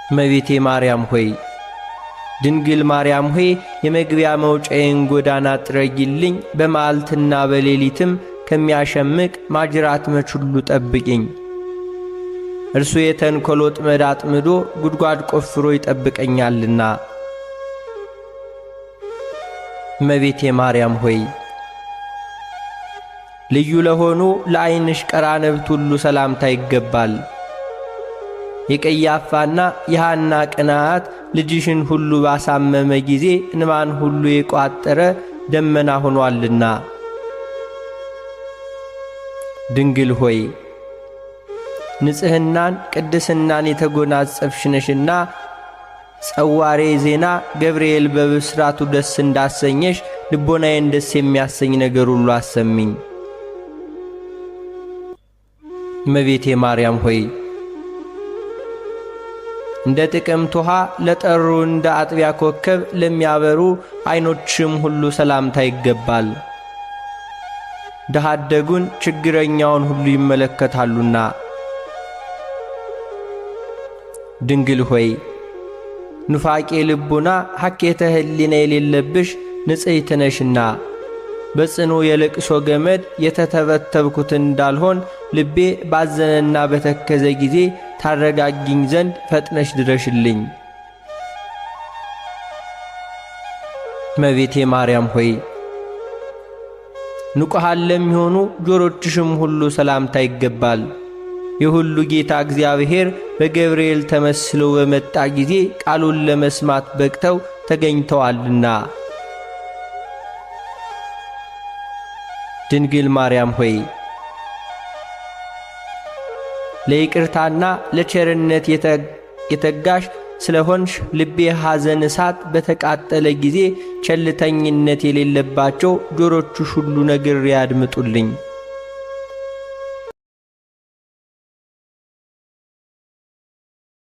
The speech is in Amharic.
እመቤቴ ማርያም ሆይ ድንግል ማርያም ሆይ የመግቢያ መውጫዬን ጎዳና ጥረጊልኝ፣ በመዓልትና በሌሊትም ከሚያሸምቅ ማጅራት መች ሁሉ ጠብቂኝ። እርሱ የተንኰል ወጥመድ አጥምዶ ጉድጓድ ቆፍሮ ይጠብቀኛልና። እመቤቴ ማርያም ሆይ ልዩ ለሆኑ ለዓይንሽ ቀራንብት ሁሉ ሰላምታ ይገባል። የቀያፋና የሐና ቅንዓት ልጅሽን ሁሉ ባሳመመ ጊዜ እንባን ሁሉ የቋጠረ ደመና ሆኗልና። ድንግል ሆይ ንጽሕናን ቅድስናን የተጎናጸፍሽ ነሽና ጸዋሬ ዜና ገብርኤል በብስራቱ ደስ እንዳሰኘሽ ልቦናዬን ደስ የሚያሰኝ ነገር ሁሉ አሰሚኝ። እመቤቴ ማርያም ሆይ እንደ ጥቅምት ውሃ ለጠሩ እንደ አጥቢያ ኮከብ ለሚያበሩ ዓይኖችም ሁሉ ሰላምታ ይገባል። ድሃ አደጉን ችግረኛውን ሁሉ ይመለከታሉና። ድንግል ሆይ ኑፋቄ ልቡና ሐኬተ ሕሊና የሌለብሽ ንጽሕት ነሽና በጽኑ የልቅሶ ገመድ የተተበተብኩት እንዳልሆን ልቤ ባዘነና በተከዘ ጊዜ ታረጋጊኝ ዘንድ ፈጥነሽ ድረሽልኝ። እመቤቴ ማርያም ሆይ ንቁሃን ለሚሆኑ ጆሮችሽም ሁሉ ሰላምታ ይገባል። የሁሉ ጌታ እግዚአብሔር በገብርኤል ተመስሎ በመጣ ጊዜ ቃሉን ለመስማት በቅተው ተገኝተዋልና። ድንግል ማርያም ሆይ ለይቅርታና ለቸርነት የተጋሽ ስለሆንሽ ልቤ ሐዘን እሳት በተቃጠለ ጊዜ ቸልተኝነት የሌለባቸው ጆሮችሽ ሁሉ ነግሬ ያድምጡልኝ።